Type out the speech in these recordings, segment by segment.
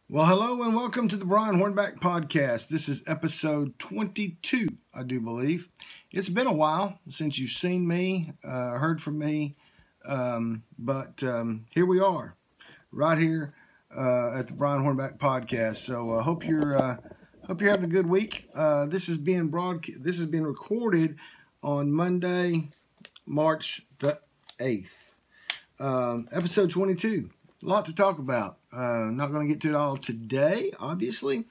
Well, hello and welcome to the Brian Hornback podcast. This is episode 22, I do believe. It's been a while since you've seen me, heard from me, but here we are, right here at the Brian Hornback podcast. So I hope you're having a good week. This is being recorded on Monday, March the 8th. Episode 22. A lot to talk about. Not going to get to it all today, obviously,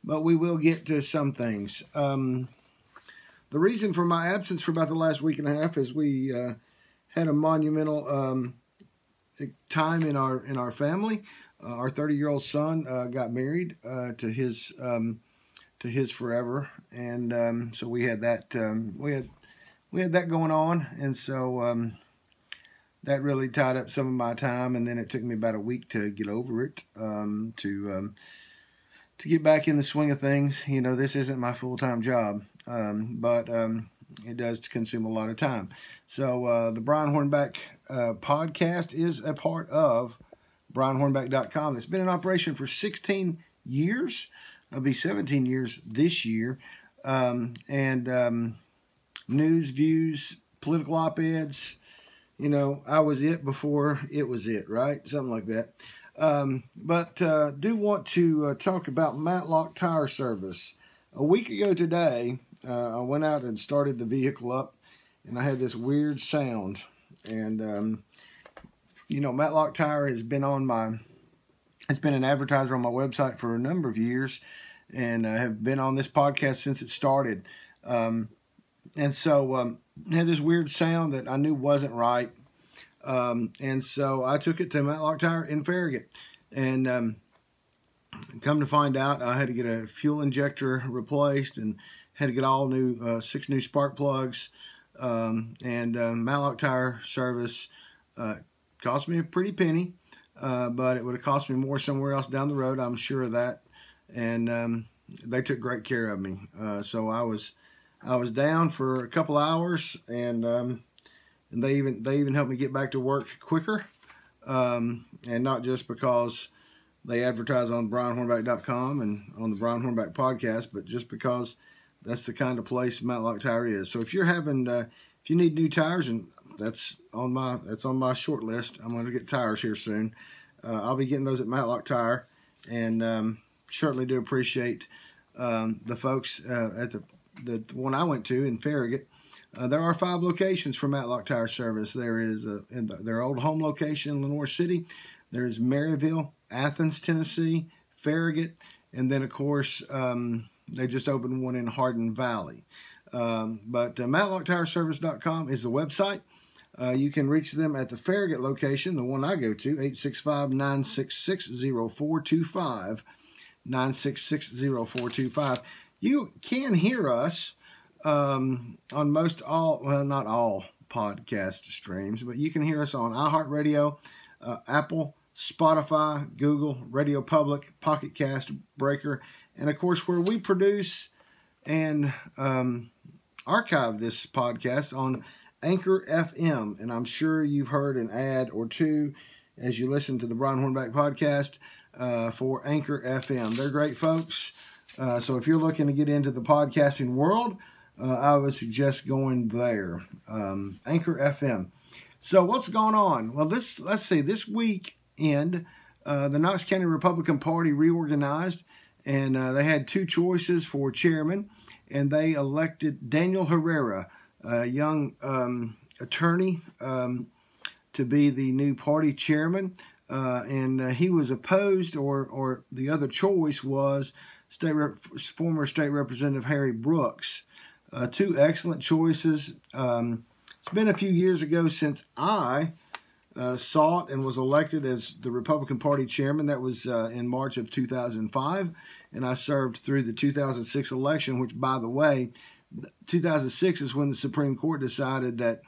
but we will get to some things. The reason for my absence for about the last week and a half is we had a monumental time in our family. Our 30-year-old son got married to his forever, and so we had that we had that going on, and so. That really tied up some of my time, and then it took me about a week to get over it, to get back in the swing of things. You know, this isn't my full-time job, but it does consume a lot of time. So the Brian Hornback podcast is a part of BrianHornback.com. It's been in operation for 16 years. It'll be 17 years this year. News, views, political op-eds. You know, I was it before it was it, right? Something like that. But do want to talk about Matlock Tire Service. A week ago today, I went out and started the vehicle up, and I had this weird sound. And, you know, Matlock Tire has been it's been an advertiser on my website for a number of years, and I have been on this podcast since it started. And so had this weird sound that I knew wasn't right. And so I took it to Matlock Tire in Farragut. And come to find out, I had to get a fuel injector replaced and had to get all new 6 new spark plugs. Matlock Tire Service cost me a pretty penny, but it would have cost me more somewhere else down the road, I'm sure of that. And they took great care of me. So I was down for a couple hours, and they even helped me get back to work quicker, and not just because they advertise on BrianHornback.com and on the Brian Hornback podcast, but just because that's the kind of place Matlock Tire is. So if you're having if you need new tires, and that's on my short list, I'm going to get tires here soon. I'll be getting those at Matlock Tire, and certainly do appreciate the folks at the one I went to in Farragut. There are 5 locations for Matlock Tire Service. There is in their old home location in Lenore City. There is Maryville, Athens, Tennessee, Farragut, and then, of course, they just opened one in Hardin Valley. But MatlockTireService.com is the website. You can reach them at the Farragut location, the one I go to, 865-966-0425, 966-0425. You can hear us on not all podcast streams, but you can hear us on iHeartRadio, Apple, Spotify, Google, Radio Public, Pocket Cast, Breaker, and of course where we produce and archive this podcast on Anchor FM. And I'm sure you've heard an ad or two as you listen to the Brian Hornback podcast for Anchor FM. They're great folks. So if you're looking to get into the podcasting world, I would suggest going there. Anchor FM. So what's going on? Well, let's see. This weekend, the Knox County Republican Party reorganized, and they had 2 choices for chairman, and they elected Daniel Herrera, a young attorney, to be the new party chairman. And he was opposed, or the other choice was former State Representative Harry Brooks. 2 excellent choices. It's been a few years ago since I sought and was elected as the Republican Party chairman. That was in March of 2005, and I served through the 2006 election, which, by the way, 2006 is when the Supreme Court decided that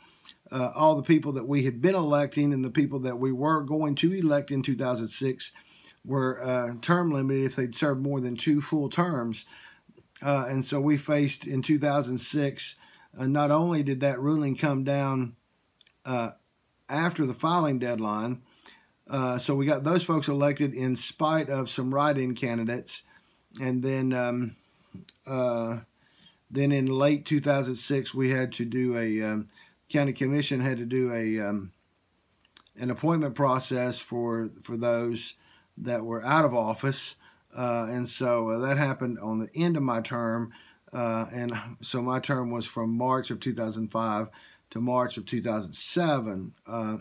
all the people that we had been electing and the people that we were going to elect in 2006 were term limited if they'd served more than 2 full terms. And so we faced in 2006, not only did that ruling come down after the filing deadline, So we got those folks elected in spite of some write-in candidates. And then in late 2006, we had to do county commission had to do an appointment process for those that were out of office. And so that happened on the end of my term. And so my term was from March of 2005 to March of 2007.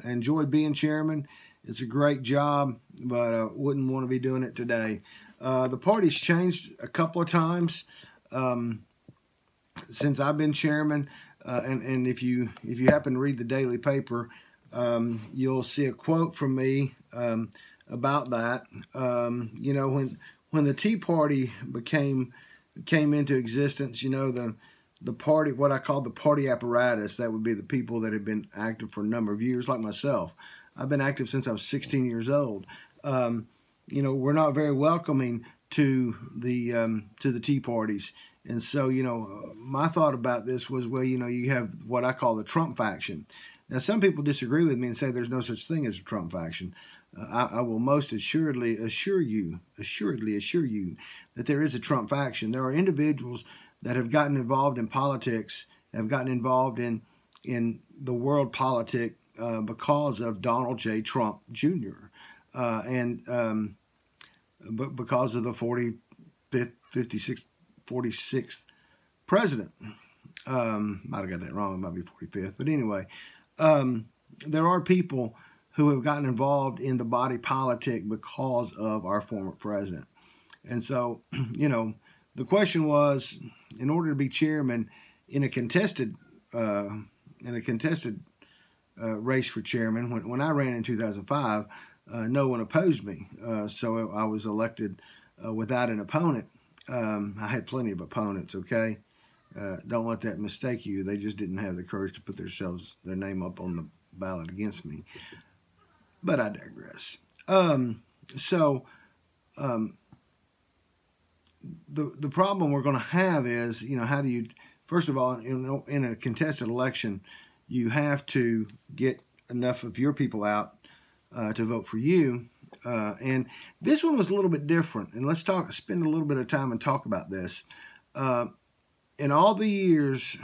Enjoyed being chairman. It's a great job, but I wouldn't want to be doing it today. The party's changed a couple of times since I've been chairman. And if you happen to read the daily paper, you'll see a quote from me about that. When the Tea Party came into existence, the party, what I call the party apparatus, that would be the people that have been active for a number of years, like myself. I've been active since I was 16 years old. We're not very welcoming to the Tea Parties. And so, my thought about this was, well, you have what I call the Trump faction. Now, some people disagree with me and say there's no such thing as a Trump faction. I will most assuredly assure you that there is a Trump faction. There are individuals that have gotten involved in politics, have gotten involved in the world politic because of Donald J. Trump Jr. And because of the 46th president. Might have got that wrong. It might be 45th. But anyway, there are people who have gotten involved in the body politic because of our former president. And so, the question was, in order to be chairman in a contested race for chairman, when I ran in 2005, no one opposed me. So I was elected without an opponent. I had plenty of opponents, okay? Don't let that mistake you. They just didn't have the courage to put their name up on the ballot against me. But I digress. The problem we're going to have is, how do you, first of all, in a contested election, you have to get enough of your people out to vote for you. And this one was a little bit different. And let's spend a little bit of time and talk about this. In all the years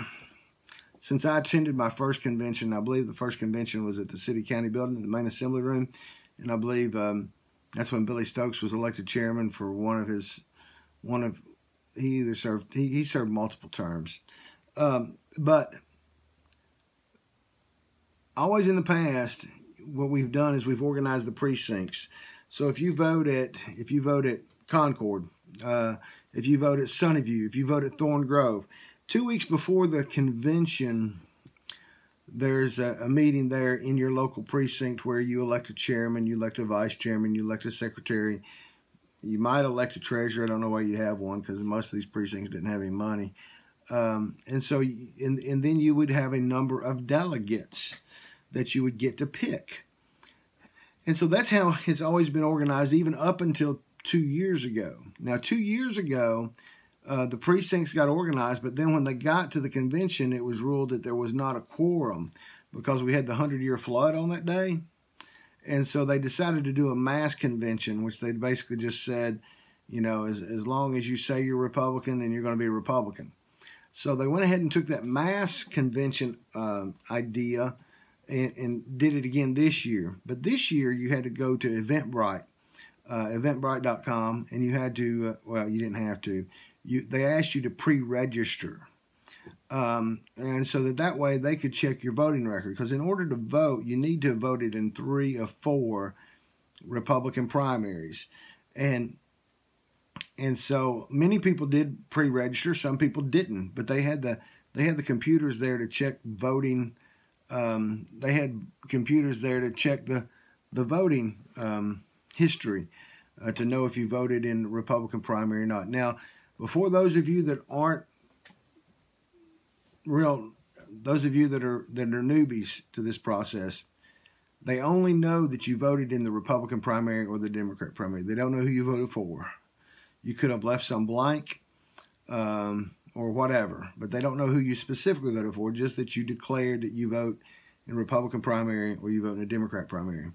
since I attended my first convention, I believe the first convention was at the City County Building in the main assembly room. And I believe that's when Billy Stokes was elected chairman for he served multiple terms. But always in the past, what we've done is we've organized the precincts. So if you vote at Concord, if you vote at Sunnyview, if you vote at Thorn Grove, 2 weeks before the convention, there's a meeting there in your local precinct where you elect a chairman, you elect a vice chairman, you elect a secretary. You might elect a treasurer. I don't know why you'd have one because most of these precincts didn't have any money. And then you would have a number of delegates that you would get to pick. And so that's how it's always been organized, even up until 2 years ago. Now, 2 years ago, the precincts got organized, but then when they got to the convention, it was ruled that there was not a quorum because we had the 100-year flood on that day. And so they decided to do a mass convention, which they basically just said, as long as you say you're Republican, then you're going to be a Republican. So they went ahead and took that mass convention idea and did it again this year. But this year you had to go to Eventbrite, eventbrite.com, and you had to, you didn't have to. They asked you to pre-register. And so that way they could check your voting record. Because in order to vote, you need to have voted in 3 of 4 Republican primaries. And so many people did pre-register. Some people didn't. But they had the computers there to check voting. They had computers there to check the voting history to know if you voted in the Republican primary or not. Now, before those of you that aren't those of you that are newbies to this process, they only know that you voted in the Republican primary or the Democrat primary. They don't know who you voted for. You could have left some blank or whatever, but they don't know who you specifically voted for, just that you declared that you vote in Republican primary or you vote in a Democrat primary.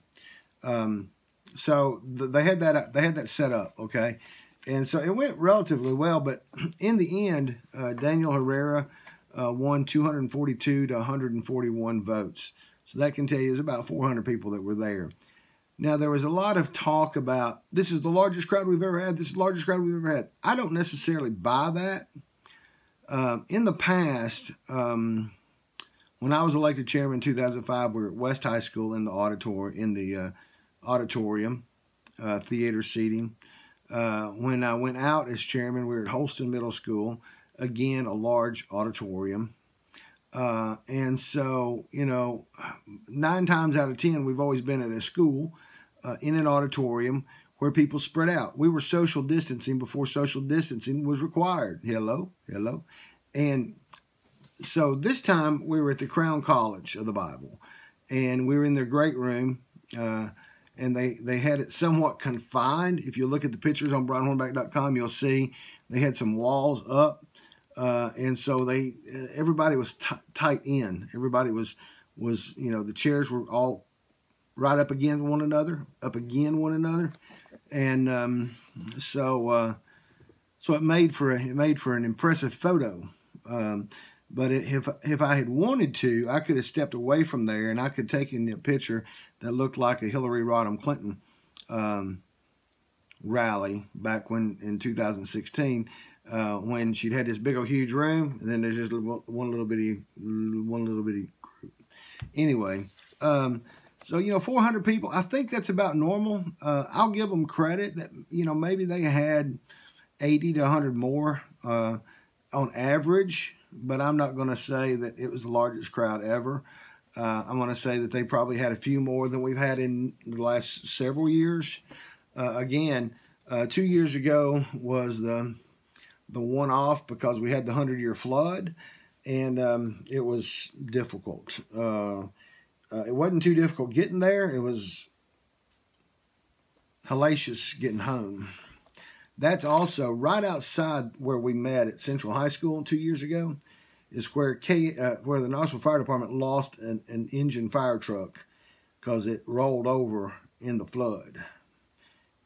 So they had that set up, okay, and so it went relatively well. But in the end, Daniel Herrera won 242 to 141 votes. So that can tell you there's about 400 people that were there. Now, there was a lot of talk about, this is the largest crowd we've ever had. This is the largest crowd we've ever had. I don't necessarily buy that. In the past, when I was elected chairman in 2005, we were at West High School in the auditorium, theater seating. When I went out as chairman, we were at Holston Middle School, again, a large auditorium. And so, 9 times out of 10, we've always been at a school in an auditorium where people spread out. We were social distancing before social distancing was required. Hello. And so this time we were at the Crown College of the Bible, and we were in their great room, and they had it somewhat confined. If you look at the pictures on brianhornback.com, you'll see they had some walls up. And so everybody was tight in. Everybody was, the chairs were all right up against one another. And, so it made for an impressive photo. But if I had wanted to, I could have stepped away from there and I could take in a picture that looked like a Hillary Rodham Clinton, rally back in 2016, when she'd had this big old huge room, and then there's just one little bitty group. Anyway, so 400 people. I think that's about normal. I'll give them credit that maybe they had 80 to 100 more on average, but I'm not going to say that it was the largest crowd ever. I'm going to say that they probably had a few more than we've had in the last several years. Again, 2 years ago was the one-off because we had the 100-year flood, and it was difficult. It wasn't too difficult getting there. It was hellacious getting home. That's also right outside where we met at Central High School 2 years ago, is where the Knoxville Fire Department lost an engine fire truck because it rolled over in the flood.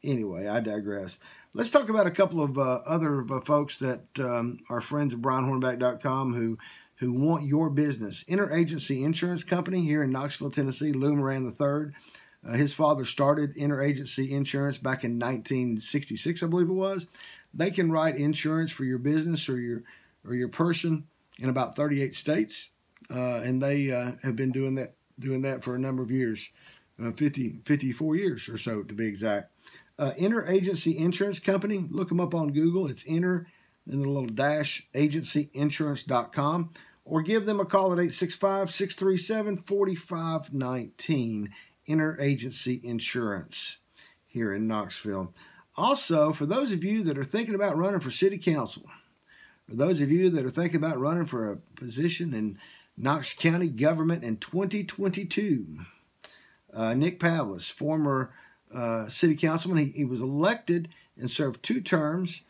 Anyway, I digress. Let's talk about a couple of other folks that are friends of brianhornback.com who want your business. Interagency Insurance Company here in Knoxville, Tennessee, Lou Moran III. His father started Interagency Insurance back in 1966, I believe it was. They can write insurance for your business or your person in about 38 states, and they have been doing that for a number of years, 54 years or so to be exact. Interagency Insurance Company, look them up on Google. It's Inter and a little dash agencyinsurance.com, or give them a call at 865-637-4519. Interagency Insurance here in Knoxville. Also, for those of you that are thinking about running for city council, or those of you that are thinking about running for a position in Knox County government in 2022, Nick Pavlis, former city councilman, he was elected and served 2 terms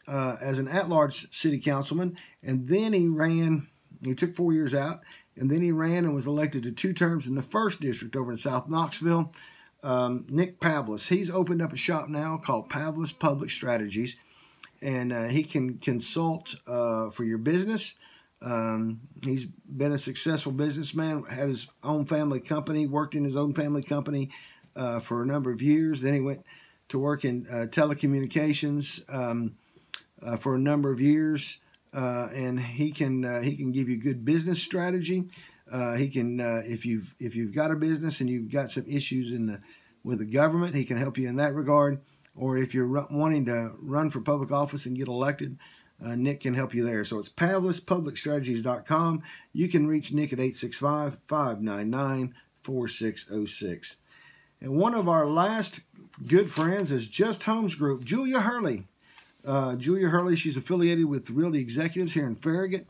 as an at-large city councilman, and then he took 4 years out, and then he ran and was elected to 2 terms in the 1st District over in South Knoxville. Nick Pavlis, he's opened up a shop now called Pavlis Public Strategies, and he can consult for your business. He's been a successful businessman, had his own family company, worked in his own family company for a number of years. Then he went to work in telecommunications for a number of years. And he can give you good business strategy. He can if you've got a business and you've got some issues with the government, he can help you in that regard. Or if you're wanting to run for public office and get elected, Nick can help you there. So it's PavlisPublicStrategies.com. You can reach Nick at 865-599-4606. And one of our last good friends is Just Homes Group, Julia Hurley. Julia Hurley, she's affiliated with Realty Executives here in Farragut.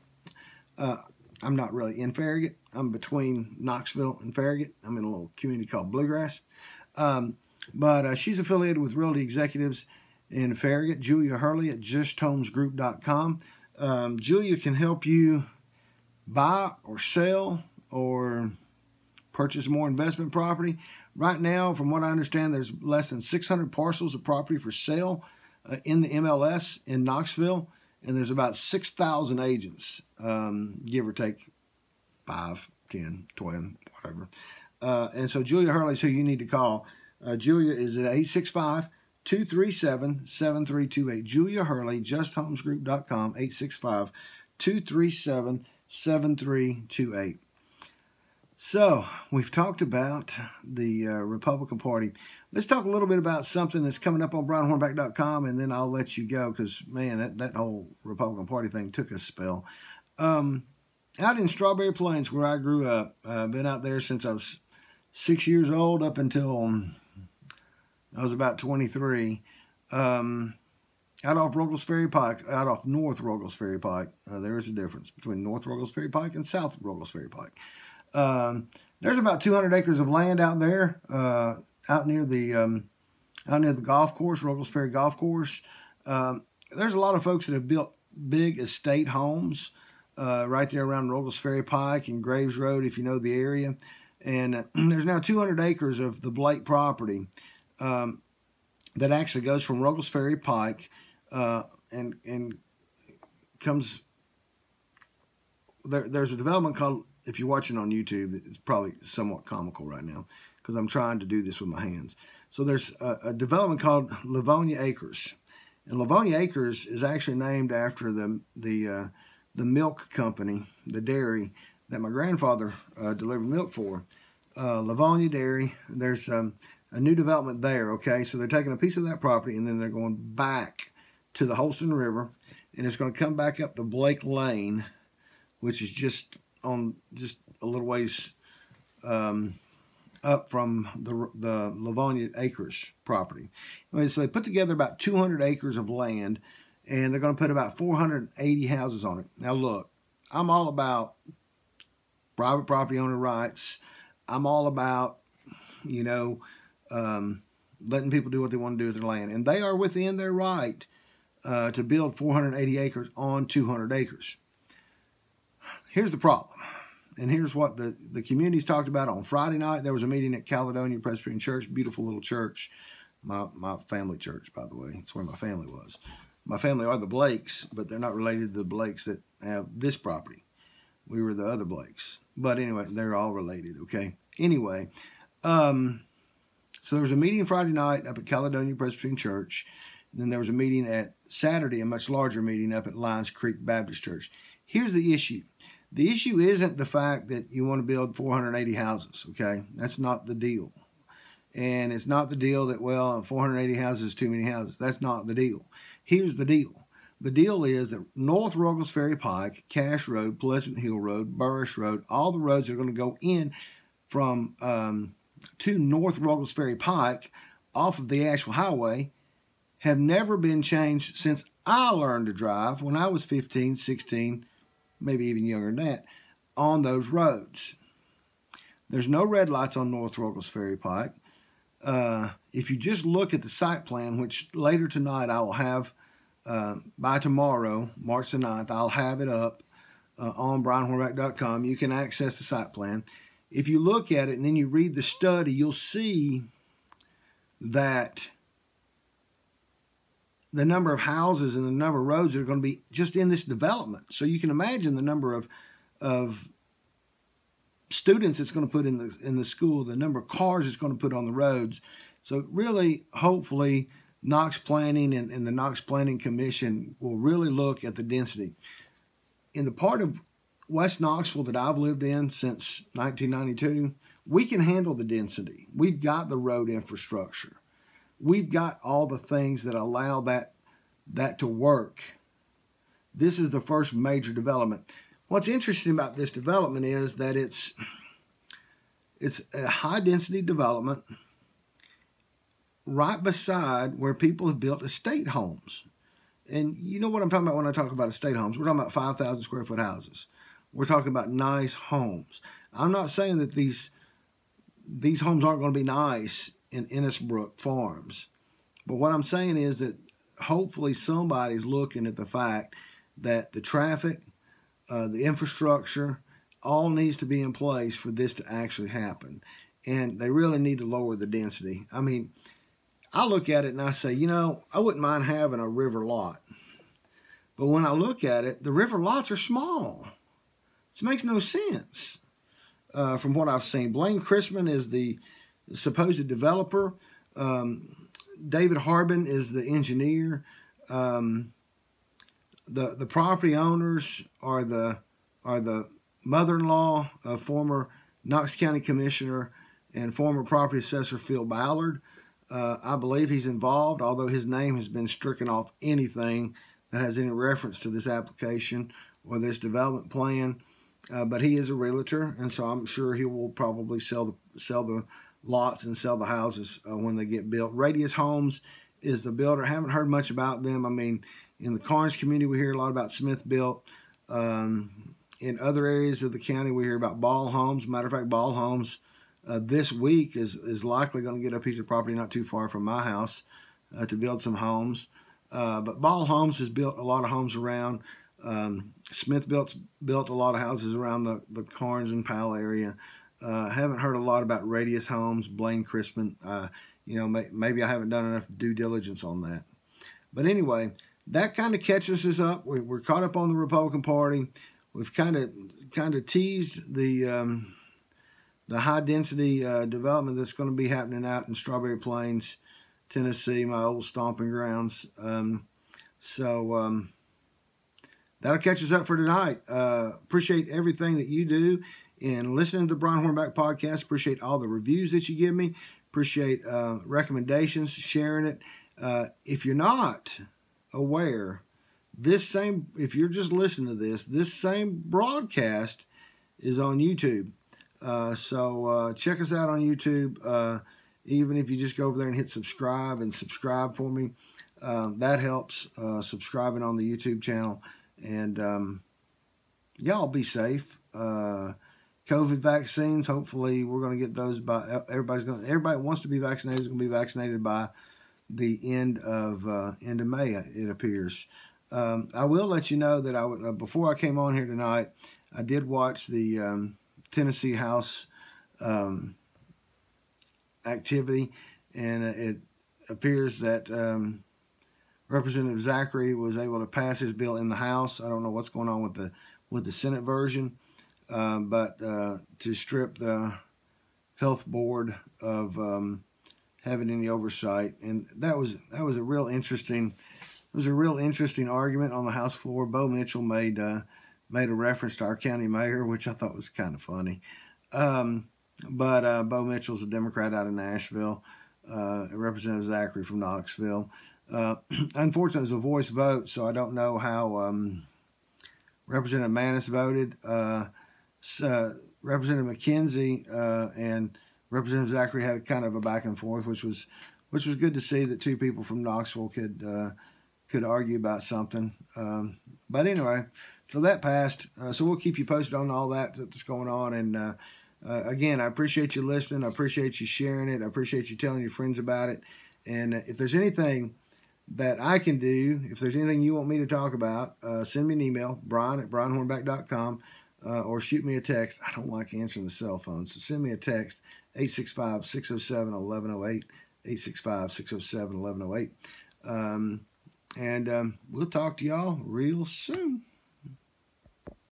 I'm not really in Farragut. I'm between Knoxville and Farragut. I'm in a little community called Bluegrass. But she's affiliated with Realty Executives in Farragut. Julia Hurley at justhomesgroup.com. Julia can help you buy or sell or purchase more investment property. Right now, from what I understand, there's less than 600 parcels of property for sale in the MLS in Knoxville, and there's about 6,000 agents, give or take 5, 10, 12, whatever. And so Julia Hurley's who you need to call. Julia is at 865-237-7328. Julia Hurley, justhomesgroup.com, 865-237-7328. So we've talked about the Republican Party. Let's talk a little bit about something that's coming up on BrianHornback.com, and then I'll let you go because, man, that whole Republican Party thing took a spell. Out in Strawberry Plains, where I grew up, I've been out there since I was 6 years old up until I was about 23. Out off Ruggles Ferry Pike, out off North Ruggles Ferry Pike, there is a difference between North Ruggles Ferry Pike and South Ruggles Ferry Pike. There's about 200 acres of land out there, out near the golf course, Ruggles Ferry Golf Course. There's a lot of folks that have built big estate homes right there around Ruggles Ferry Pike and Graves Road, if you know the area. And there's now 200 acres of the Blake property that actually goes from Ruggles Ferry Pike and comes. There's a development called, if you're watching on YouTube, it's probably somewhat comical right now because I'm trying to do this with my hands. So there's a development called Livonia Acres. And Livonia Acres is actually named after the milk company, the dairy that my grandfather delivered milk for. Livonia Dairy. There's a new development there, okay? So they're taking a piece of that property and then they're going back to the Holston River, and it's going to come back up the Blake Lane, which is just a little ways up from the Livonia Acres property. Anyway, so they put together about 200 acres of land, and they're going to put about 480 houses on it. Now, look, I'm all about private property owner rights. I'm all about, letting people do what they want to do with their land. And they are within their right to build 480 acres on 200 acres. Here's the problem. And here's what the community's talked about on Friday night. There was a meeting at Caledonia Presbyterian Church, beautiful little church. My family church, by the way. It's where my family was. My family are the Blakes, but they're not related to the Blakes that have this property. We were the other Blakes. But anyway, they're all related, okay? Anyway, so there was a meeting Friday night up at Caledonia Presbyterian Church. And then there was a meeting at Saturday, a much larger meeting up at Lions Creek Baptist Church. Here's the issue. The issue isn't the fact that you want to build 480 houses, okay? That's not the deal. And it's not the deal that, 480 houses is too many houses. That's not the deal. Here's the deal. The deal is that North Ruggles Ferry Pike, Cash Road, Pleasant Hill Road, Burris Road, all the roads that are going to go in from to North Ruggles Ferry Pike off of the Asheville Highway have never been changed since I learned to drive when I was 15, 16, maybe even younger than that, on those roads. There's no red lights on North Ruggles Ferry Pike. If you just look at the site plan, which later tonight I will have, by tomorrow, March the 9th, I'll have it up on BrianHornback.com. You can access the site plan. If you look at it and then you read the study, you'll see that the number of houses and the number of roads that are going to be just in this development. So you can imagine the number of students it's going to put in the school, the number of cars it's going to put on the roads. So really, hopefully, Knox Planning and the Knox Planning Commission will really look at the density. In the part of West Knoxville that I've lived in since 1992, we can handle the density. We've got the road infrastructure. We've got all the things that allow that to work. This is the first major development. What's interesting about this development is that it's a high-density development right beside where people have built estate homes. And you know what I'm talking about when I talk about estate homes. We're talking about 5,000 square foot houses. We're talking about nice homes. I'm not saying that these homes aren't going to be nice in Innisbrook Farms. But what I'm saying is that hopefully somebody's looking at the fact that the traffic, the infrastructure, all needs to be in place for this to actually happen. and they really need to lower the density. I mean, I look at it and I say, you know, I wouldn't mind having a river lot. But when I look at it, the river lots are small. It makes no sense from what I've seen. Blaine Chrisman is the supposed developer. David Harbin is the engineer. The property owners are the mother-in-law of former Knox County Commissioner and former property assessor Phil Ballard. I believe he's involved, although his name has been stricken off anything that has any reference to this application or this development plan. But he is a realtor, and so I'm sure he will probably sell the lots and sell the houses when they get built. Radius Homes is the builder. I haven't heard much about them. I mean, in the Karnes community, we hear a lot about Smith Built. In other areas of the county, we hear about Ball Homes. Matter of fact, Ball Homes this week is likely going to get a piece of property not too far from my house to build some homes. But Ball Homes has built a lot of homes around. Smith built a lot of houses around the Karnes and Powell area. Haven't heard a lot about Radius Homes, Blaine Chrisman. You know, maybe I haven't done enough due diligence on that. But anyway, that kind of catches us up. We're caught up on the Republican Party. We've kind of teased the high density development that's going to be happening out in Strawberry Plains, Tennessee, my old stomping grounds. That'll catch us up for tonight. Appreciate everything that you do in listening to the Brian Hornback podcast. Appreciate all the reviews that you give me. Appreciate recommendations, sharing it. If you're not aware, if you're just listening to this same broadcast is on YouTube. So check us out on YouTube. Even if you just go over there and hit subscribe and subscribe for me, that helps. Subscribing on the YouTube channel. And y'all be safe. COVID vaccines, hopefully we're going to get those by everybody wants to be vaccinated is going to be vaccinated by the end of May, it appears. I will let you know that before I came on here tonight, I did watch the Tennessee House activity, and it appears that Representative Zachary was able to pass his bill in the House. I don't know what's going on with the Senate version, but to strip the health board of having any oversight, and that was a real interesting. It was a real interesting argument on the House floor. Bo Mitchell made a reference to our county mayor, which I thought was kind of funny. But Bo Mitchell's a Democrat out of Nashville. Representative Zachary from Knoxville. Unfortunately, it was a voice vote, so I don't know how Representative Manis voted. Representative McKenzie and Representative Zachary had kind of a back and forth, which was good to see that two people from Knoxville could argue about something. But anyway, so that passed. So we'll keep you posted on all that's going on. And again, I appreciate you listening. I appreciate you sharing it. I appreciate you telling your friends about it. And if there's anything that I can do, if there's anything you want me to talk about, send me an email, brian@brianhornback.com, or shoot me a text. I don't like answering the cell phone, so send me a text, 865-607-1108, 865-607-1108. And we'll talk to y'all real soon.